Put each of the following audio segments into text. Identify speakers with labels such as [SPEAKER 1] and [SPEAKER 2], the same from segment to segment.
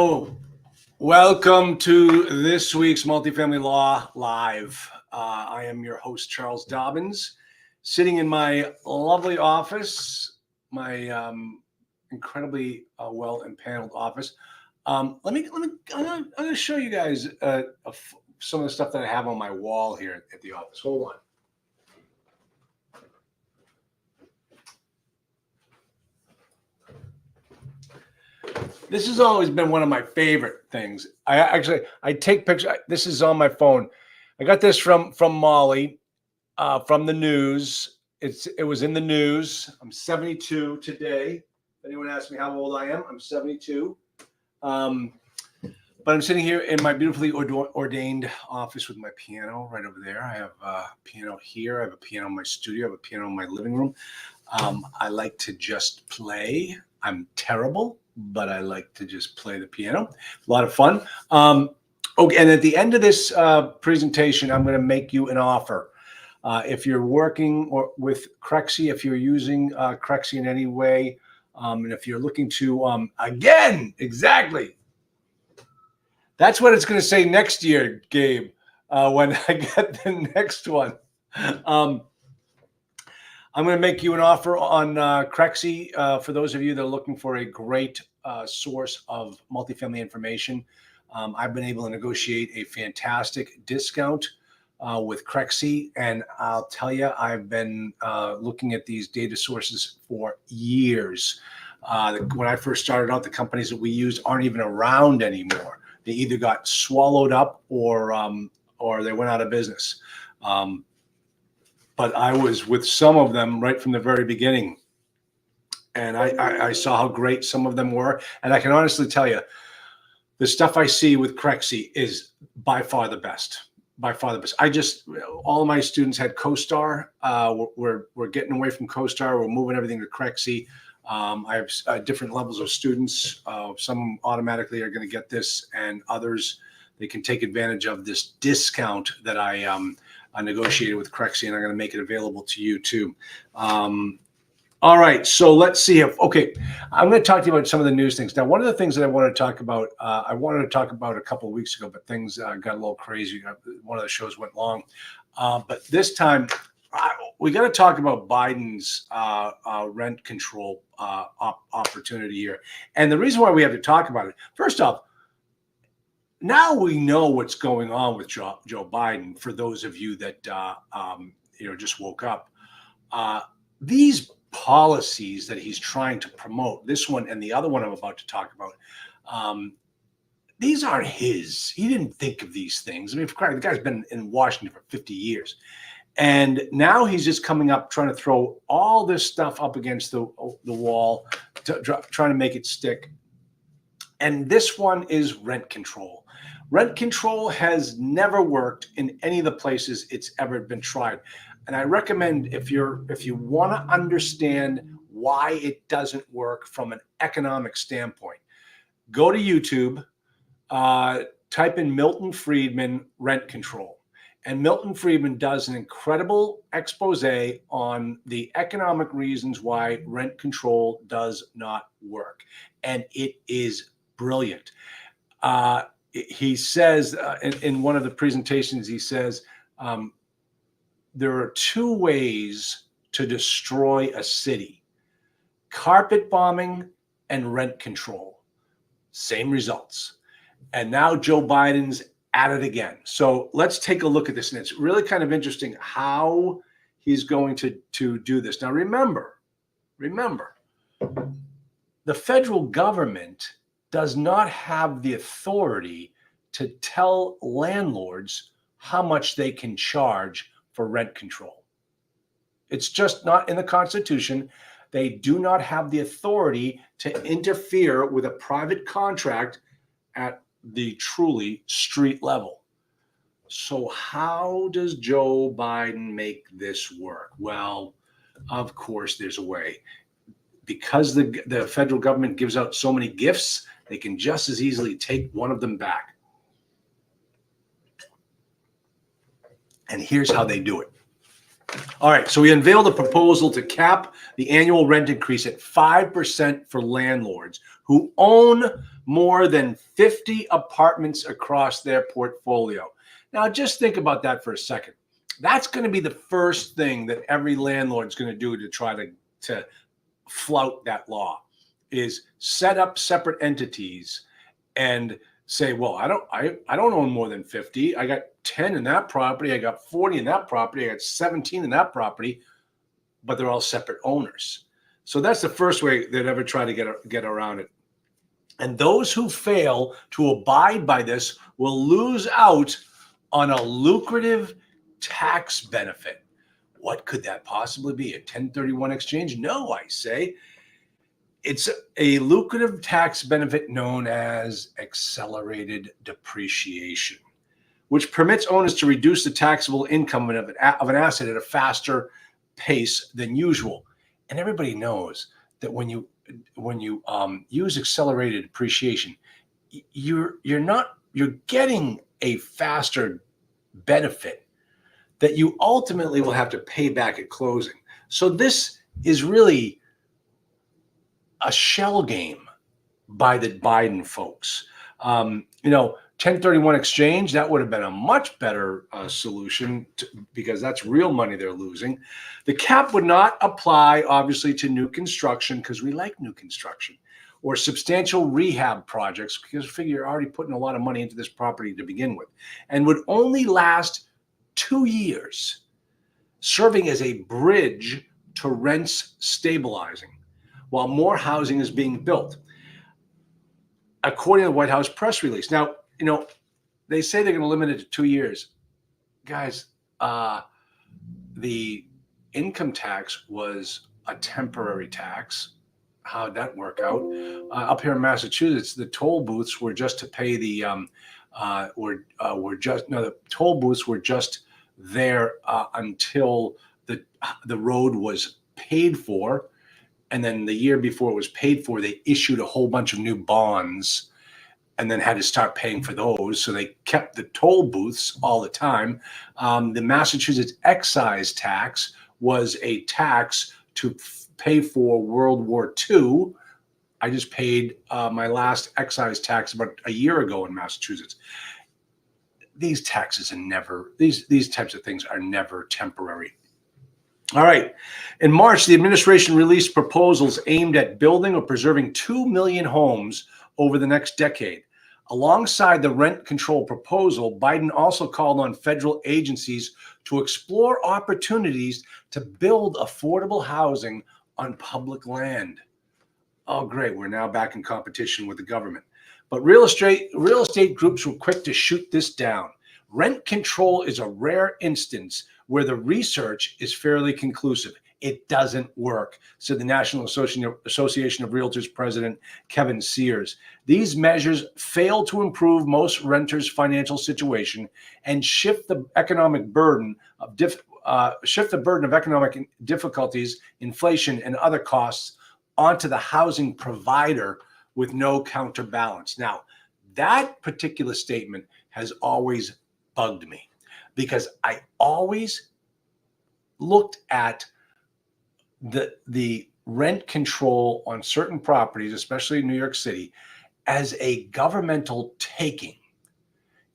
[SPEAKER 1] So, welcome to this week's Multifamily Law Live. I am your host, Charles Dobens, sitting in my lovely office, my incredibly well empaneled office. I'm gonna show you guys some of the stuff that I have on my wall here at the office. Hold on. This has always been one of my favorite things. I take pictures. This is on my phone. I got this from Molly, from the news. It was in the news. I'm 72 today. If anyone asks me how old I am, I'm 72. But I'm sitting here in my beautifully ordained office with my piano right over there. I have a piano here. I have a piano in my studio. I have a piano in my living room. I like to just play. I'm terrible, but I like to just play the piano. A lot of fun. Okay, and at the end of this presentation, I'm going to make you an offer. If you're working with Crexy, if you're using Crexy in any way, and if you're looking to, again, exactly. That's what it's going to say next year, Gabe, when I get the next one. I'm going to make you an offer on Crexy for those of you that are looking for a great source of multifamily information. I've been able to negotiate a fantastic discount with Crexy, and I'll tell you, I've been looking at these data sources for years. When I first started out, the companies that we used aren't even around anymore. They either got swallowed up or they went out of business. But I was with some of them right from the very beginning, and I saw how great some of them were. And I can honestly tell you, the stuff I see with Crexy is by far the best. By far the best. All of my students had CoStar. We're getting away from CoStar. We're moving everything to Crexy. I have different levels of students. Some automatically are going to get this, and others, they can take advantage of this discount that I negotiated with Crexy, and I'm going to make it available to you too. All right, so let's see I'm going to talk to you about some of the news things. Now, one of the things that I wanted to talk about, I wanted to talk about a couple of weeks ago, but things got a little crazy. One of the shows went long. But this time, we got to talk about Biden's rent control opportunity here. And the reason why we have to talk about it, first off, now we know what's going on with Joe Biden. For those of you that just woke up, these policies that he's trying to promote, this one and the other one I'm about to talk about, these aren't his. He didn't think of these things. I mean, the guy's been in Washington for 50 years. And now he's just coming up trying to throw all this stuff up against the wall, trying to make it stick. And this one is rent control. Rent control has never worked in any of the places it's ever been tried. And I recommend if you want to understand why it doesn't work from an economic standpoint, go to YouTube, type in Milton Friedman rent control. And Milton Friedman does an incredible expose on the economic reasons why rent control does not work. And it is brilliant. He says in one of the presentations, he says, there are two ways to destroy a city: carpet bombing and rent control. Same results. And now Joe Biden's at it again. So let's take a look at this. And it's really kind of interesting how he's going to do this. Now, remember, the federal government does not have the authority to tell landlords how much they can charge for rent control. It's just not in the Constitution. They do not have the authority to interfere with a private contract at the truly street level. So how does Joe Biden make this work? Well, of course, there's a way. Because the federal government gives out so many gifts, they can just as easily take one of them back. And here's how they do it. All right, so we unveiled a proposal to cap the annual rent increase at 5% for landlords who own more than 50 apartments across their portfolio. Now, just think about that for a second. That's going to be the first thing that every landlord's going to do to try to flout that law, is set up separate entities and say, well, I don't own more than 50. I got 10 in that property. I got 40 in that property. I got 17 in that property, but they're all separate owners. So that's the first way they'd ever try to get around it. And those who fail to abide by this will lose out on a lucrative tax benefit. What could that possibly be? A 1031 exchange? No, I say. It's a lucrative tax benefit known as accelerated depreciation, which permits owners to reduce the taxable income of an asset at a faster pace than usual. And everybody knows that when you use accelerated depreciation, you're getting a faster benefit that you ultimately will have to pay back at closing. So this is really a shell game by the Biden folks. 1031 exchange, that would have been a much better solution because that's real money they're losing. The cap would not apply, obviously, to new construction because we like new construction, or substantial rehab projects because we figure you're already putting a lot of money into this property to begin with, and would only last 2 years, serving as a bridge to rents stabilizing while more housing is being built, according to the White House press release. Now, they say they're going to limit it to 2 years. Guys, the income tax was a temporary tax. How'd that work out? Up here in Massachusetts, the toll booths were just to pay the toll booths were just there until the road was paid for. And then the year before it was paid for, they issued a whole bunch of new bonds and then had to start paying for those. So they kept the toll booths all the time. The Massachusetts excise tax was a tax to pay for World War II. I just paid my last excise tax about a year ago in Massachusetts. These taxes are never, these types of things are never temporary. All right. In March, the administration released proposals aimed at building or preserving 2 million homes over the next decade. Alongside the rent control proposal, Biden also called on federal agencies to explore opportunities to build affordable housing on public land. Oh, great. We're now back in competition with the government. But real estate groups were quick to shoot this down. Rent control is a rare instance where the research is fairly conclusive. It doesn't work, said the National Association of Realtors president, Kevin Sears. These measures fail to improve most renters' financial situation and shift the burden of economic difficulties, inflation, and other costs onto the housing provider with no counterbalance. Now, that particular statement has always bugged me because I always looked at the rent control on certain properties, especially in New York City, as a governmental taking.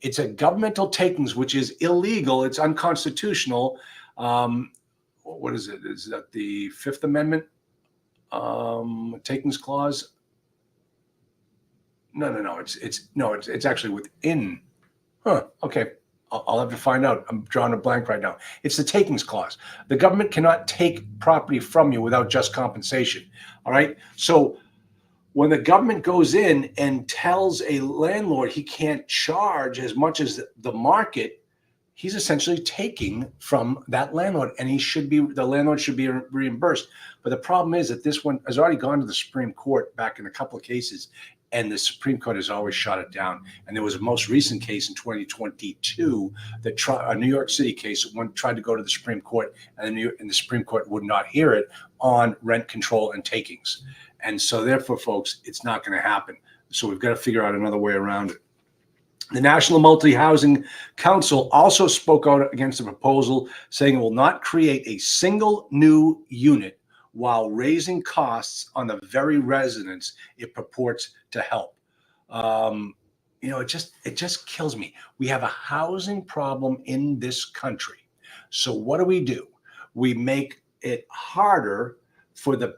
[SPEAKER 1] It's a governmental takings, which is illegal. It's unconstitutional. What is it? Is that the Fifth Amendment takings clause? No. It's actually within. Okay. I'll have to find out. I'm drawing a blank right now. It's the takings clause. The government cannot take property from you without just compensation. All right. So when the government goes in and tells a landlord he can't charge as much as the market, he's essentially taking from that landlord, and the landlord should be reimbursed. But the problem is that this one has already gone to the Supreme Court back in a couple of cases, and the Supreme Court has always shot it down. And there was a most recent case in 2022 that a New York City case, one tried to go to the Supreme Court, and the Supreme Court would not hear it on rent control and takings. And so therefore, folks, it's not going to happen. So we've got to figure out another way around it. The National Multi-Housing Council also spoke out against the proposal, saying it will not create a single new unit while raising costs on the very residents it purports to help. It just kills me. We have a housing problem in this country. So what do? We make it harder for the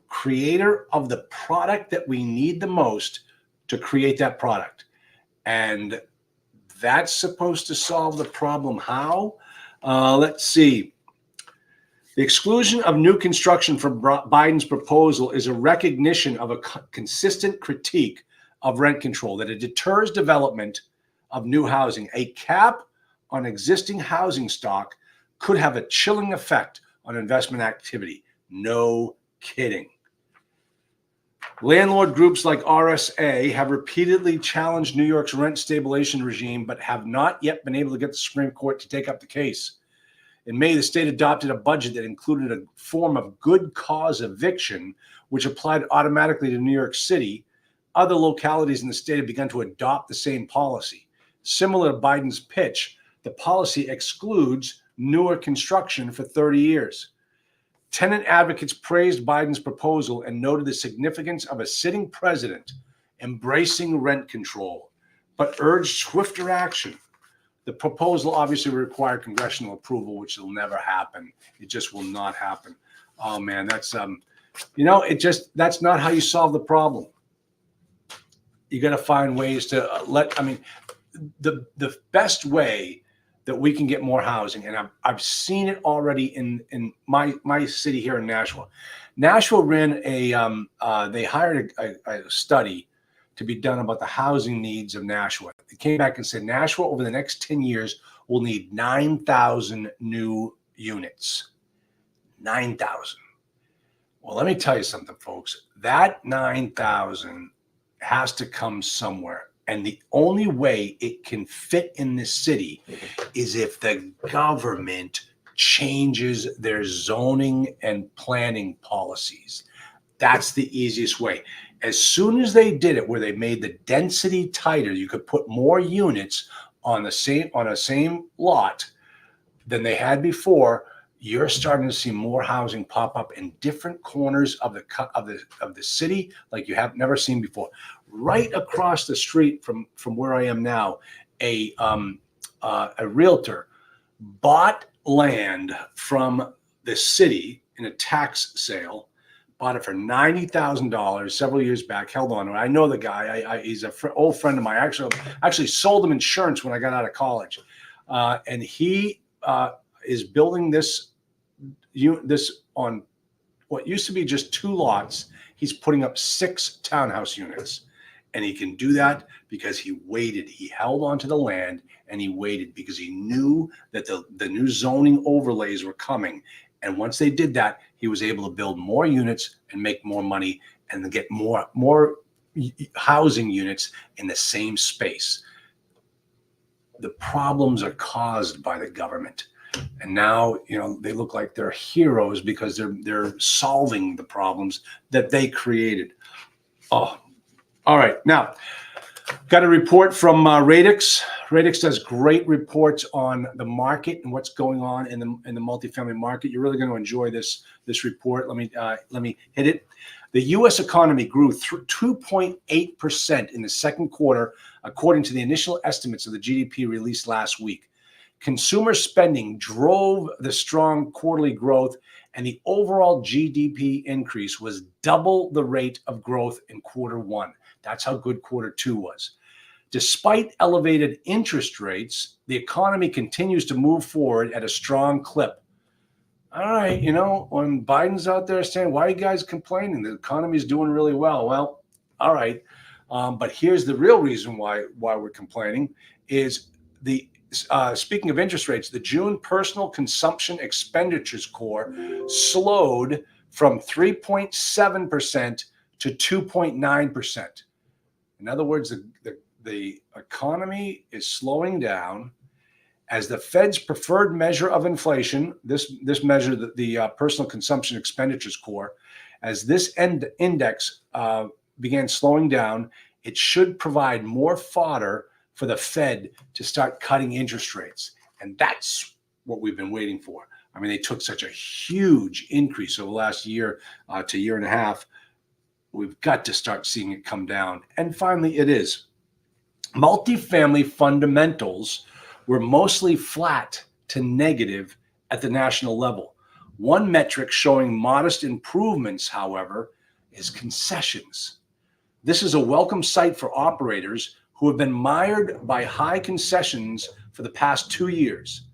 [SPEAKER 1] creator of the product that we need the most to create that product. And that's supposed to solve the problem. How? Let's see. The exclusion of new construction from Biden's proposal is a recognition of a consistent critique of rent control, that it deters development of new housing. A cap on existing housing stock could have a chilling effect on investment activity. No kidding. Landlord groups like RSA have repeatedly challenged New York's rent stabilization regime, but have not yet been able to get the Supreme Court to take up the case. In May, the state adopted a budget that included a form of good cause eviction, which applied automatically to New York City. Other localities in the state have begun to adopt the same policy. Similar to Biden's pitch, the policy excludes newer construction for 30 years. Tenant advocates praised Biden's proposal and noted the significance of a sitting president embracing rent control, but urged swifter action. The proposal obviously required congressional approval, which will never happen. It just will not happen. Oh man, that's that's not how you solve the problem. You got to find ways to the best way that we can get more housing, and I've seen it already in my city here in Nashville. Nashville ran they hired a study to be done about the housing needs of Nashville. They came back and said Nashville over the next 10 years will need 9,000 new units. 9,000. Well, let me tell you something, folks. That 9,000 has to come somewhere. And the only way it can fit in this city is if the government changes their zoning and planning policies. That's the easiest way. As soon as they did it, where they made the density tighter, you could put more units on a same lot than they had before. You're starting to see more housing pop up in different corners of the city like you have never seen before. Right across the street from where I am now, a realtor bought land from the city in a tax sale. Bought it for $90,000 several years back. Held on to it. I know the guy. He's an old friend of mine. Actually sold him insurance when I got out of college, and he is building this on what used to be just 2 lots. He's putting up 6 townhouse units, and he can do that because he waited. He held onto the land and he waited because he knew that the new zoning overlays were coming. And once they did that, he was able to build more units and make more money and get more housing units in the same space. The problems are caused by the government. And now, they look like they're heroes because they're solving the problems that they created. Oh, all right. Now, got a report from Radix. Radix does great reports on the market and what's going on in the multifamily market. You're really going to enjoy this report. Let me hit it. The U.S. economy grew 2.8% in the second quarter, according to the initial estimates of the GDP released last week. Consumer spending drove the strong quarterly growth, and the overall GDP increase was double the rate of growth in quarter one. That's how good quarter two was. Despite elevated interest rates, the economy continues to move forward at a strong clip. All right, when Biden's out there saying, why are you guys complaining? The economy's doing really well. Well, all right. But here's the real reason why we're complaining is speaking of interest rates, the June personal consumption expenditures core slowed from 3.7% to 2.9%. In other words, the economy is slowing down as the Fed's preferred measure of inflation, this measure, the personal consumption expenditures core, as this index began slowing down, it should provide more fodder for the Fed to start cutting interest rates. And that's what we've been waiting for. I mean, they took such a huge increase over the last year to year and a half. We've got to start seeing it come down. And finally, it is. Multifamily fundamentals were mostly flat to negative at the national level. One metric showing modest improvements, however, is concessions. This is a welcome sight for operators who have been mired by high concessions for the past 2 years.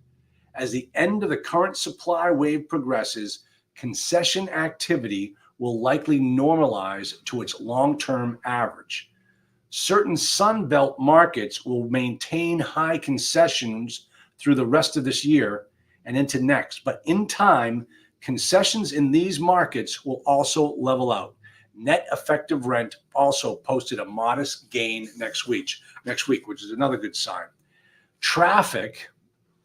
[SPEAKER 1] As the end of the current supply wave progresses, concession activity will likely normalize to its long-term average. Certain Sunbelt markets will maintain high concessions through the rest of this year and into next, but in time, concessions in these markets will also level out. Net effective rent also posted a modest gain next week, which is another good sign. Traffic,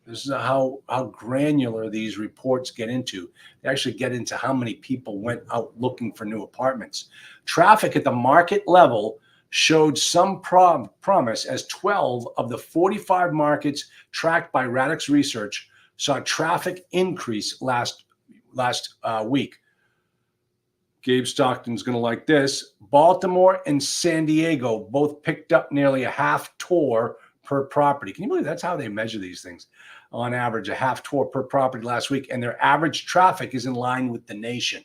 [SPEAKER 1] this is how granular these reports get into. They actually get into how many people went out looking for new apartments. Traffic at the market level showed some promise as 12 of the 45 markets tracked by Radix Research saw traffic increase last week. Gabe Stockton's going to like this. Baltimore and San Diego both picked up nearly a half tour per property. Can you believe that's how they measure these things? On average, a half tour per property last week, and their average traffic is in line with the nation.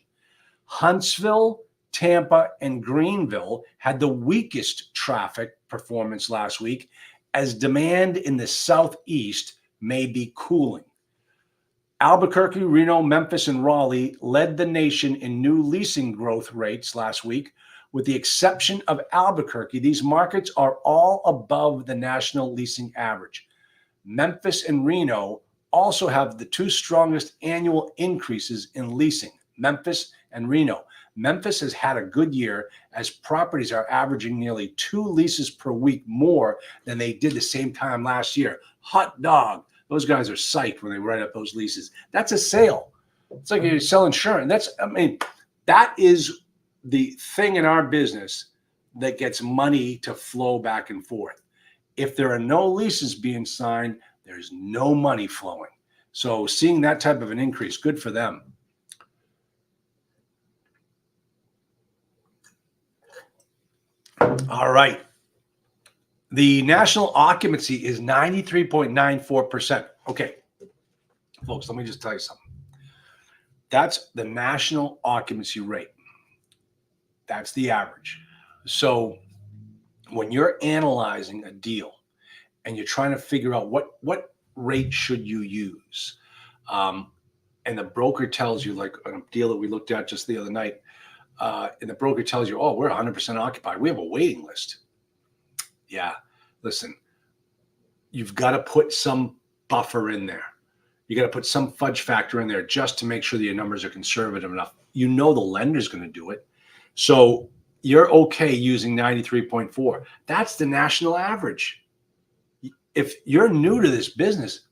[SPEAKER 1] Huntsville, Tampa, and Greenville had the weakest traffic performance last week, as demand in the Southeast may be cooling. Albuquerque, Reno, Memphis, and Raleigh led the nation in new leasing growth rates last week. With the exception of Albuquerque, these markets are all above the national leasing average. Memphis and Reno also have the two strongest annual increases in leasing, Memphis and Reno. Memphis has had a good year as properties are averaging nearly 2 leases per week more than they did the same time last year. Hot dog. Those guys are psyched when they write up those leases. That's a sale. It's like you sell insurance. That is the thing in our business that gets money to flow back and forth. If there are no leases being signed, there's no money flowing. So seeing that type of an increase, good for them. All right. The national occupancy is 93.94%. Okay, folks, let me just tell you something. That's the national occupancy rate. That's the average. So when you're analyzing a deal and you're trying to figure out what rate should you use, and the broker tells you, like a deal that we looked at just the other night, and the broker tells you, oh, we're 100% occupied. We have a waiting list. Yeah, listen, you've got to put some buffer in there. You got to put some fudge factor in there just to make sure that your numbers are conservative enough. You know the lender's going to do it. So you're okay using 93.4. That's the national average. If you're new to this business,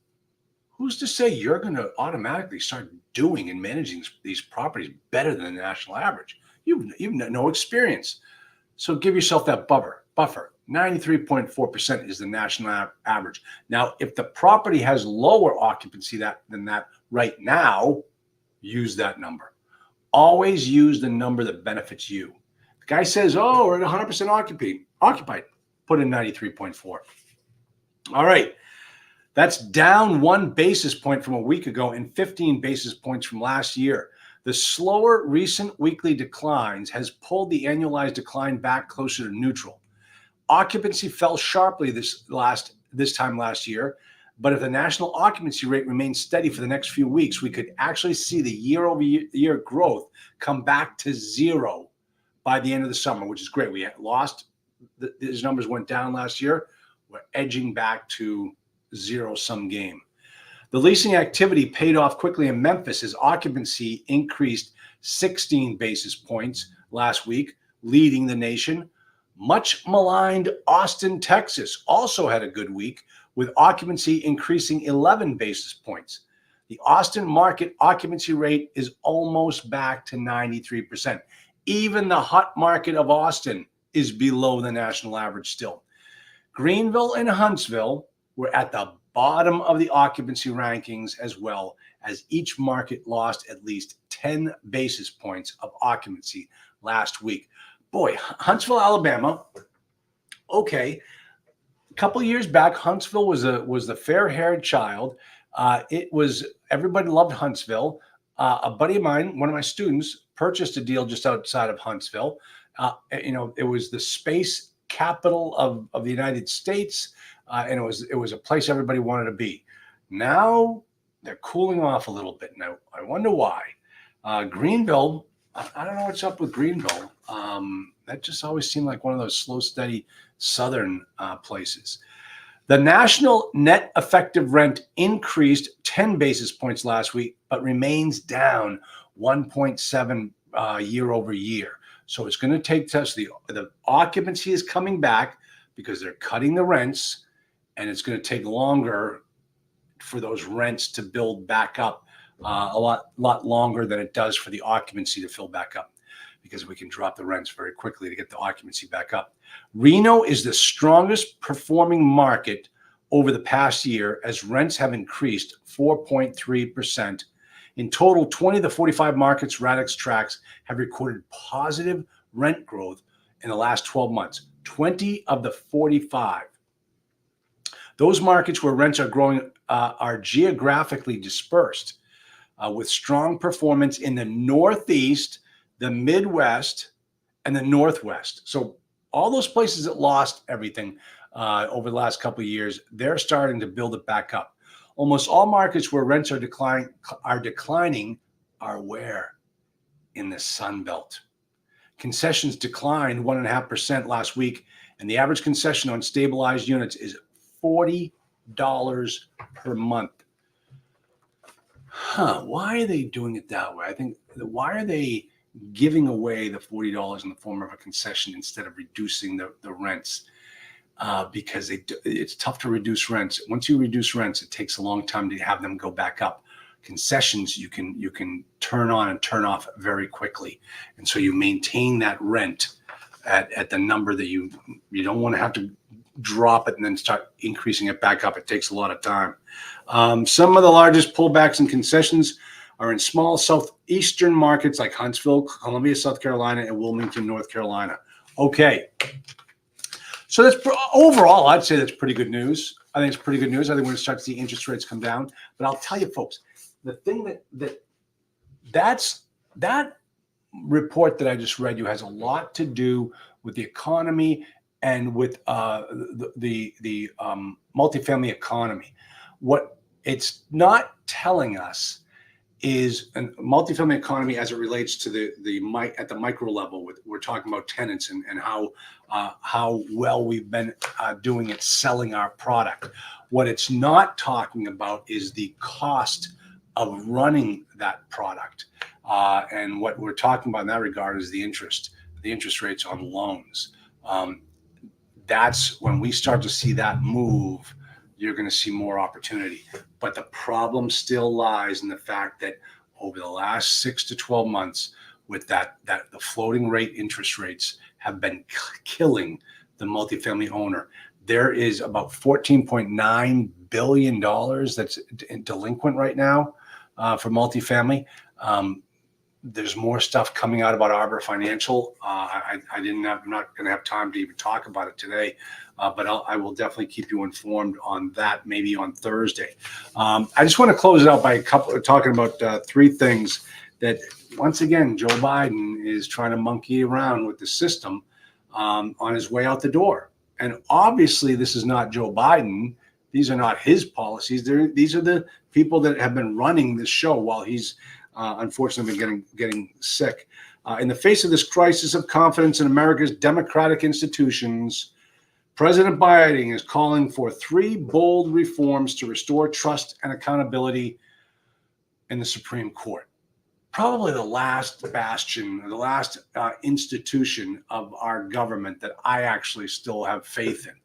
[SPEAKER 1] who's to say you're going to automatically start doing and managing these properties better than the national average? You've no experience. So give yourself that buffer. 93.4% is the national average. Now, if the property has lower occupancy than that right now, use that number. Always use the number that benefits you. The guy says, oh, we're at 100% occupied. Put in 93.4. All right. That's down 1 basis point from a week ago and 15 basis points from last year. The slower recent weekly declines has pulled the annualized decline back closer to neutral. Occupancy fell sharply this time last year, but if the national occupancy rate remains steady for the next few weeks, we could actually see the year-over-year growth come back to 0 by the end of the summer, which is great. We lost, these numbers went down last year. We're edging back to 0-sum game. The leasing activity paid off quickly in Memphis as occupancy increased 16 basis points last week, leading the nation. Much maligned Austin, Texas also had a good week, with occupancy increasing 11 basis points. The Austin market occupancy rate is almost back to 93%. Even the hot market of Austin is below the national average still. Greenville and Huntsville were at the bottom of the occupancy rankings, as well as each market lost at least 10 basis points of occupancy last week. Boy, Huntsville, Alabama. Okay, a couple of years back, Huntsville was the fair-haired child. It was everybody loved Huntsville. A buddy of mine, one of my students, purchased a deal just outside of Huntsville. It was the space capital of the United States, and it was a place everybody wanted to be. Now they're cooling off a little bit. Now I wonder why. Greenville, I don't know what's up with Greenville. That just always seemed like one of those slow, steady southern places. The national net effective rent increased 10 basis points last week, but remains down 1.7 year over year. So it's going to take test. The occupancy is coming back because they're cutting the rents, and it's going to take longer for those rents to build back up, a lot longer than it does for the occupancy to fill back up, because we can drop the rents very quickly to get the occupancy back up. Reno is the strongest performing market over the past year, as rents have increased 4.3%. In total, 20 of the 45 markets Radix tracks have recorded positive rent growth in the last 12 months. 20 of the 45. Those markets where rents are growing are geographically dispersed, with strong performance in the Northeast, the Midwest, and the Northwest. So all those places that lost everything over the last couple of years, they're starting to build it back up. Almost all markets where rents are declining are where? In the Sun Belt. Concessions declined 1.5% last week, and the average concession on stabilized units is $40 per month. Why are they doing it that way? I think, why are they giving away the $40 in the form of a concession instead of reducing the rents? Because it's tough to reduce rents. Once you reduce rents, it takes a long time to have them go back up. Concessions, you can turn on and turn off very quickly, and so you maintain that rent at the number that you don't want to have to drop it and then start increasing it back up. It takes a lot of time. Some of the largest pullbacks in concessions are in small southeastern markets like Huntsville, Columbia, South Carolina, and Wilmington, North Carolina. Okay. So that's overall, I'd say that's pretty good news. I think it's pretty good news. I think we're going to start to see interest rates come down. But I'll tell you, folks, the thing that report that I just read you has a lot to do with the economy and with the multifamily economy. What it's not telling us is a multifamily economy as it relates to at the micro level. We're talking about tenants and how well we've been doing at selling our product. What it's not talking about is the cost of running that product. And what we're talking about in that regard is the interest rates on loans. That's when we start to see that move, you're going to see more opportunity. But the problem still lies in the fact that over the last 6 to 12 months, with that the floating rate interest rates have been killing the multifamily owner. There is about $14.9 billion that's delinquent right now for multifamily. There's more stuff coming out about Arbor Financial. I'm not going to have time to even talk about it today, but I will definitely keep you informed on that, maybe on Thursday. I just want to close it out by talking about three things that, once again, Joe Biden is trying to monkey around with the system on his way out the door. And obviously, this is not Joe Biden. These are not his policies. These are the people that have been running this show while he's unfortunately been getting sick. In the face of this crisis of confidence in America's democratic institutions, President Biden is calling for 3 bold reforms to restore trust and accountability in the Supreme Court. Probably the last bastion, the last institution of our government that I actually still have faith in.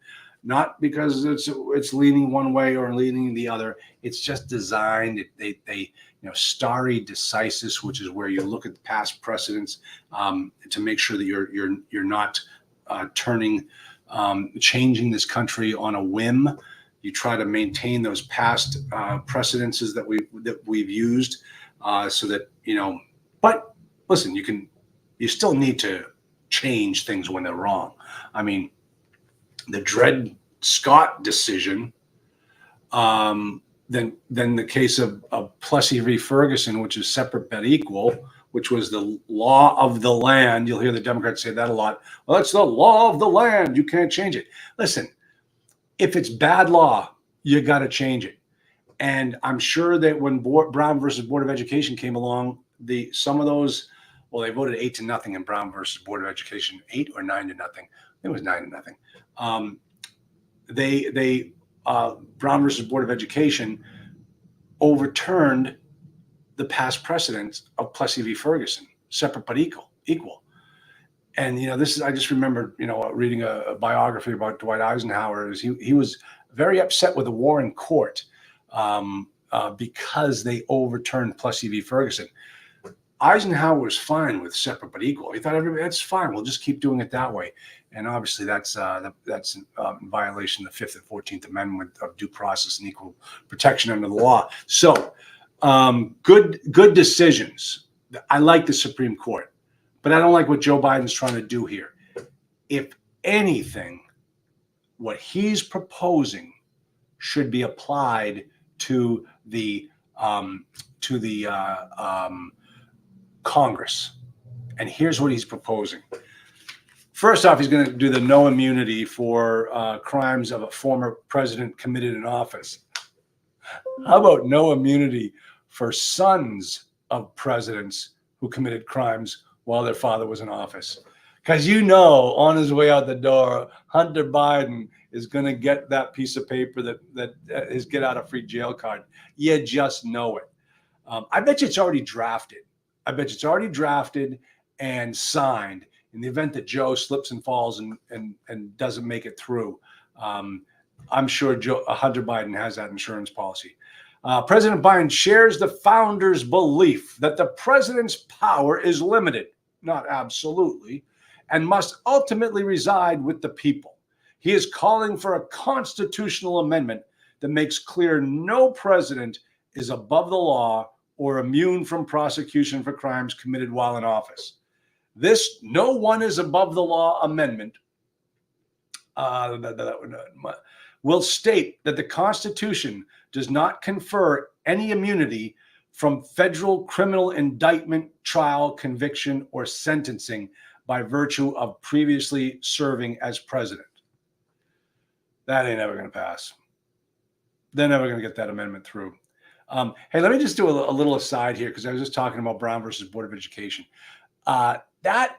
[SPEAKER 1] Not because it's leaning one way or leaning the other. It's just designed. They stare decisis, which is where you look at the past precedents to make sure that you're not changing this country on a whim. You try to maintain those past precedences that we've used, so that But listen, you still need to change things when they're wrong. I mean, the Dred Scott decision, then the case of Plessy v. Ferguson, which is separate but equal, which was the law of the land. You'll hear the Democrats say that a lot. Well, it's the law of the land. You can't change it. Listen, if it's bad law, you got to change it. And I'm sure that when Brown versus Board of Education came along, some of those, well, they voted 8-0 in Brown versus Board of Education, 8 or 9-0. It was 9-0. Brown versus Board of Education overturned the past precedents of Plessy v. Ferguson, separate but equal. And I just remember reading a biography about Dwight Eisenhower. He was very upset with the Warren Court because they overturned Plessy v. Ferguson. Eisenhower was fine with separate but equal. He thought that's fine. We'll just keep doing it that way. And obviously that's in violation of the 5th and 14th Amendment of due process and equal protection under the law. So good decisions. I like the Supreme Court, but I don't like what Joe Biden's trying to do here. If anything, what he's proposing should be applied to the Congress. And here's what he's proposing. First off, he's going to do the no immunity for crimes of a former president committed in office. How about no immunity for sons of presidents who committed crimes while their father was in office? Because on his way out the door, Hunter Biden is going to get that piece of paper that his get out of free jail card. You just know it. I bet you it's already drafted. And signed in the event that Joe slips and falls and doesn't make it through. I'm sure Hunter Biden has that insurance policy. President Biden shares the founders' belief that the president's power is limited, not absolutely, and must ultimately reside with the people. He is calling for a constitutional amendment that makes clear no president is above the law or immune from prosecution for crimes committed while in office. This "no one is above the law" amendment will state that the Constitution does not confer any immunity from federal criminal indictment, trial, conviction, or sentencing by virtue of previously serving as president. That ain't ever going to pass. They're never going to get that amendment through. Hey, let me just do a little aside here, because I was just talking about Brown versus Board of Education. That,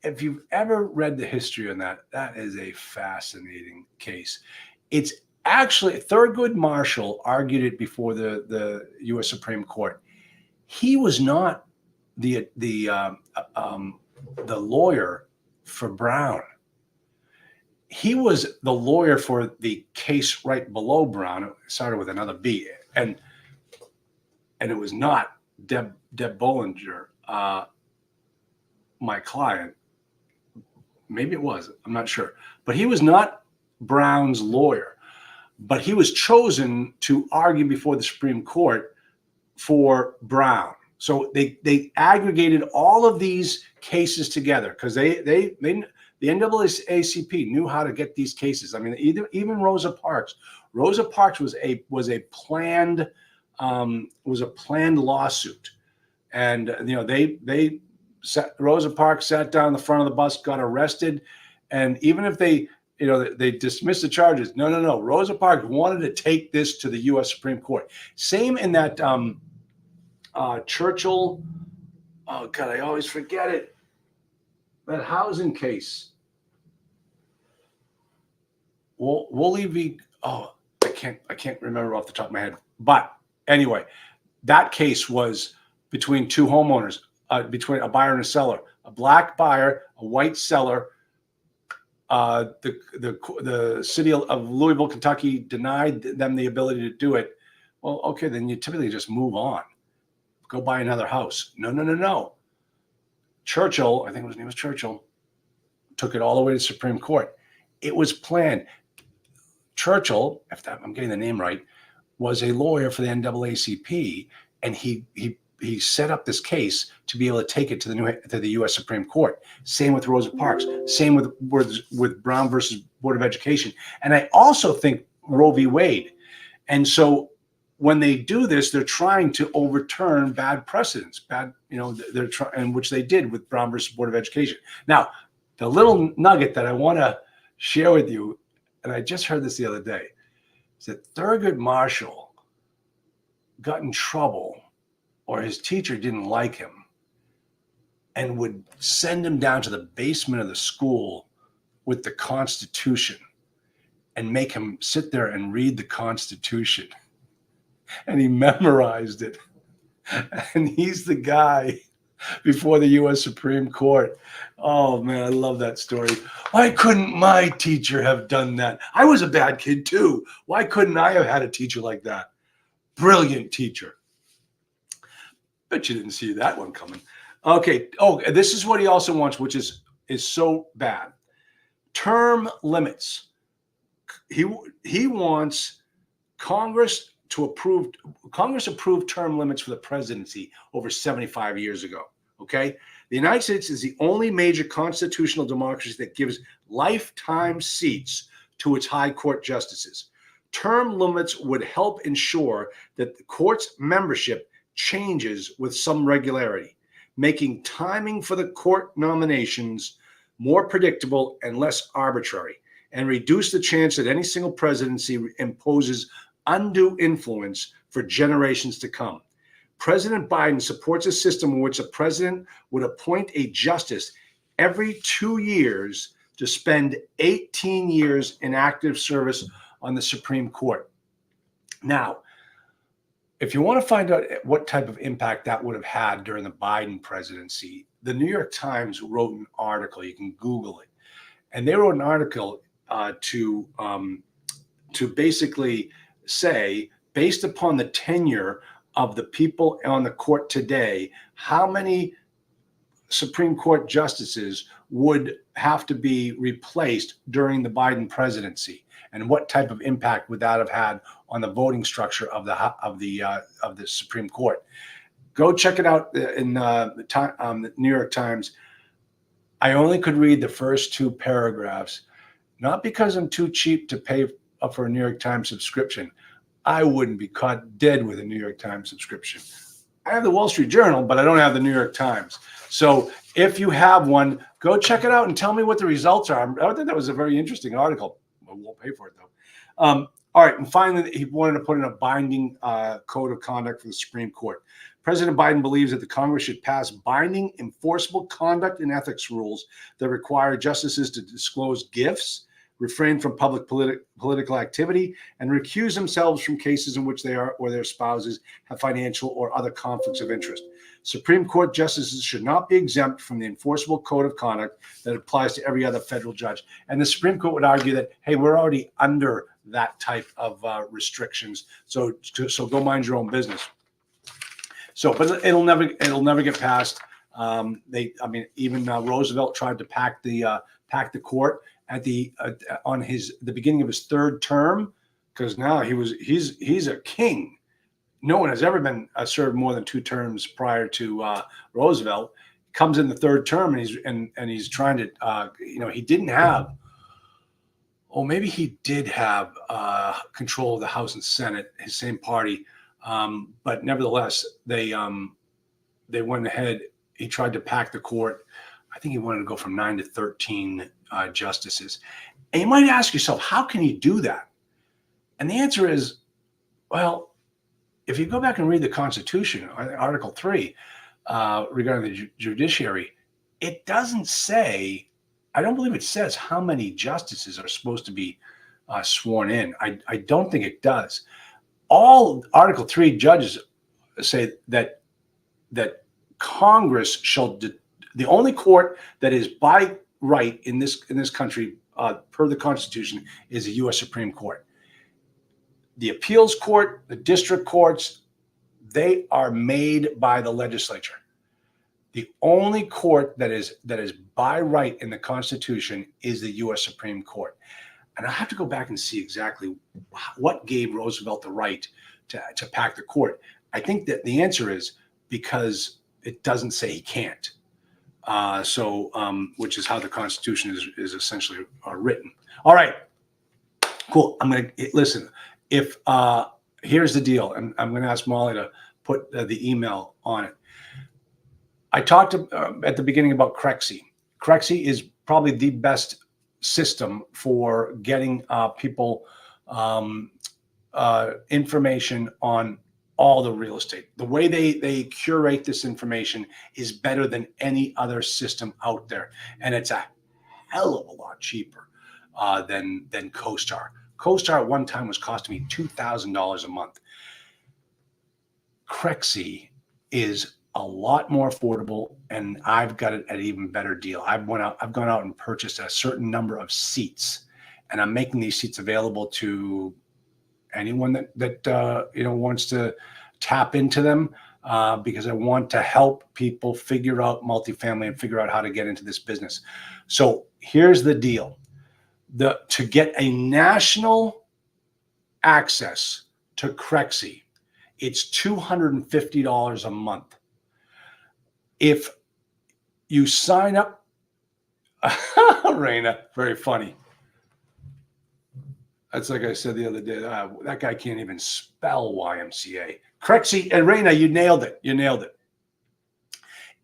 [SPEAKER 1] if you've ever read the history on that is a fascinating case. It's actually Thurgood Marshall argued it before the U.S. Supreme Court. He was not the lawyer for Brown. He was the lawyer for the case right below Brown. It started with another B, and it was not Deb Bollinger, my client. Maybe it was. I'm not sure. But he was not Brown's lawyer. But he was chosen to argue before the Supreme Court for Brown. So they aggregated all of these cases together because the NAACP knew how to get these cases. I mean, even Rosa Parks. Rosa Parks was a planned lawsuit, and Rosa Parks sat down in the front of the bus, got arrested, and even if they dismissed the charges, no. Rosa Parks wanted to take this to the U.S. Supreme Court. Same in that Churchill. Oh God, I always forget it. That housing case. Woolley v. Oh, I can't remember off the top of my head. But anyway, that case was between two homeowners, between a buyer and a seller. A black buyer, a white seller. The city of Louisville, Kentucky, denied them the ability to do it. Well, okay, then you typically just move on, go buy another house. No. Churchill, I think his name was Churchill, took it all the way to the Supreme Court. It was planned. Churchill, if I'm getting the name right, was a lawyer for the NAACP, and he set up this case to be able to take it to the U.S. Supreme Court. Same with Rosa Parks. Same with Brown versus Board of Education. And I also think Roe v. Wade. And so when they do this, they're trying to overturn bad precedents. They're trying, and which they did with Brown versus Board of Education. Now, the little nugget that I want to share with you, and I just heard this the other day, is that Thurgood Marshall got in trouble, or his teacher didn't like him, and would send him down to the basement of the school with the Constitution and make him sit there and read the Constitution. And he memorized it. And he's the guy before the U.S. Supreme Court. Oh, man, I love that story. Why couldn't my teacher have done that? I was a bad kid, too. Why couldn't I have had a teacher like that? Brilliant teacher. Bet you didn't see that one coming. Okay. Oh, this is what he also wants, which is so bad. Term limits. He wants Congress approved term limits for the presidency over 75 years ago. Okay. The United States is the only major constitutional democracy that gives lifetime seats to its high court justices. Term limits would help ensure that the court's membership changes with some regularity, making timing for the court nominations more predictable and less arbitrary, and reduce the chance that any single presidency imposes undue influence for generations to come. President Biden supports a system in which a president would appoint a justice every 2 years to spend 18 years in active service on the Supreme Court. Now, if you want to find out what type of impact that would have had during the Biden presidency, the New York Times wrote an article. You can Google it. And they wrote an article to basically say, based upon the tenure of the people on the court today, how many Supreme Court justices would have to be replaced during the Biden presidency, and what type of impact would that have had on the voting structure of the Supreme Court. Go check it out in the New York Times. I only could read the first 2 paragraphs, not because I'm too cheap to pay for a New York Times subscription. I wouldn't be caught dead with a New York Times subscription. I have the Wall Street Journal, but I don't have the New York Times. So if you have one, go check it out and tell me what the results are. I think that was a very interesting article. I won't pay for it, though. All right. And finally, he wanted to put in a binding code of conduct for the Supreme Court. President Biden believes that the Congress should pass binding, enforceable conduct and ethics rules that require justices to disclose gifts, refrain from public political activity, and recuse themselves from cases in which they are or their spouses have financial or other conflicts of interest. Supreme Court justices should not be exempt from the enforceable code of conduct that applies to every other federal judge. And the Supreme Court would argue that, hey, we're already under that type of restrictions. So go mind your own business. So, but it'll never get passed. Even Roosevelt tried to pack the court at the beginning of his 3rd term, because now he's a king. No one has ever been served more than 2 terms prior to Roosevelt. Comes in the 3rd term, and he's trying to he didn't have, or maybe he did have control of the House and Senate, his same party, but nevertheless they went ahead. He tried to pack the court. I think he wanted to go from 9 to 13 justices. And you might ask yourself, how can he do that? And the answer is, well, if you go back and read the Constitution, Article 3, regarding the judiciary, it doesn't say, I don't believe it says how many justices are supposed to be sworn in. I don't think it does. All Article 3 judges say that Congress shall, the only court that is by right in this country, per the Constitution, is the U.S. Supreme Court. The appeals court, the district courts, they are made by the legislature. The only court that is by right in the Constitution is the U.S. Supreme Court. and I have to go back and see exactly what gave Roosevelt the right to pack the court. I think that the answer is because it doesn't say he can't. Which is how the Constitution is essentially written. All right, cool. I'm going to listen. If here's the deal, and I'm going to ask Molly to put the email on it. I talked at the beginning about Crexy. Crexy is probably the best system for getting people information on all the real estate. The way they curate this information is better than any other system out there, and it's a hell of a lot cheaper than CoStar. CoStar at one time was costing me $2,000 a month. Crexy is a lot more affordable, and I've got it at an even better deal. I've gone out and purchased a certain number of seats, and I'm making these seats available to anyone that wants to tap into them, because I want to help people figure out multifamily and figure out how to get into this business. So here's the deal. To get a national access to Crexy, it's $250 a month. If you sign up, Raina, very funny. That's like I said the other day. That guy can't even spell YMCA. Crexy and Raina, you nailed it. You nailed it.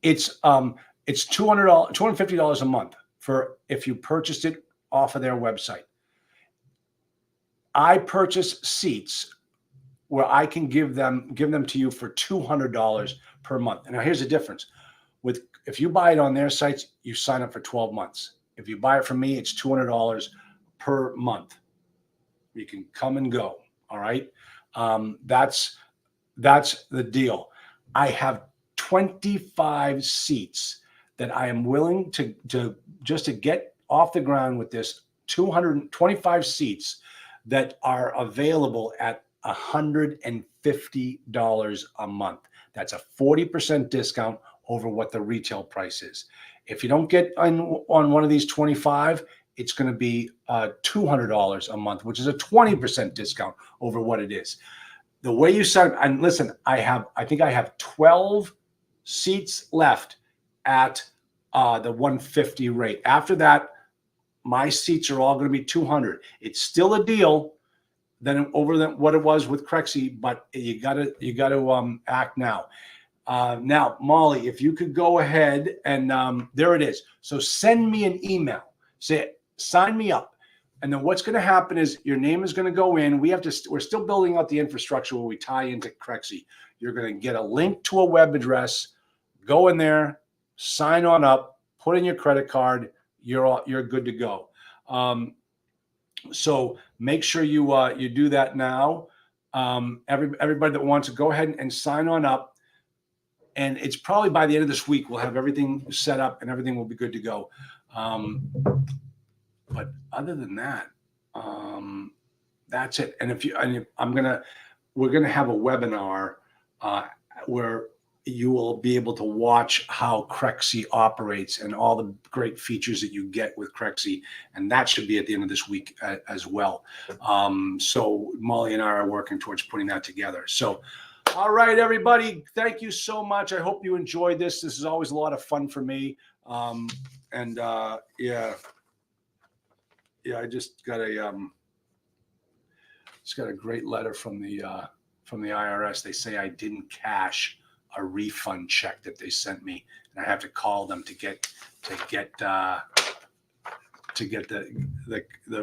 [SPEAKER 1] It's $250 a month for if you purchased it off of their website. I purchase seats where I can give them to you for $200 per month. And now here's the difference. If you buy it on their sites, you sign up for 12 months. If you buy it from me, it's $200 per month. You can come and go. All right. That's the deal. I have 25 seats that I am willing to get off the ground with this. 225 seats that are available at $150 a month. That's a 40% discount over what the retail price is. If you don't get on one of these 25, it's going to be $200 a month, which is a 20% discount over what it is. The way you sign, and listen, I think I have 12 seats left at the 150 rate. After that, my seats are all going to be 200. It's still a deal than what it was with Crexy, but you got to act now. Now, Molly, if you could go ahead and there it is. So send me an email. Say, sign me up. And then what's going to happen is your name is going to go in. We're still building out the infrastructure where we tie into Crexy. You're going to get a link to a web address. Go in there, sign on up, put in your credit card. You're good to go. So make sure you do that now. Everybody that wants to go ahead and sign on up. And it's probably by the end of this week, we'll have everything set up and everything will be good to go. But other than that, that's it. And we're going to have a webinar where you will be able to watch how Crexy operates and all the great features that you get with Crexy. And that should be at the end of this week as well. So Molly and I are working towards putting that together. So, all right, everybody, thank you so much. I hope you enjoyed this. This is always a lot of fun for me. I just got a great letter from the IRS. They say I didn't cash a refund check that they sent me, and I have to call them to get the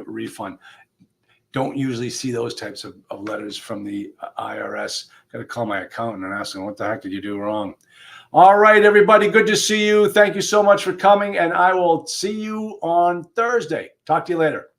[SPEAKER 1] refund. Don't usually see those types of letters from the IRS. Got to call my accountant and ask them, what the heck did you do wrong? All right, everybody, good to see you. Thank you so much for coming, and I will see you on Thursday. Talk to you later.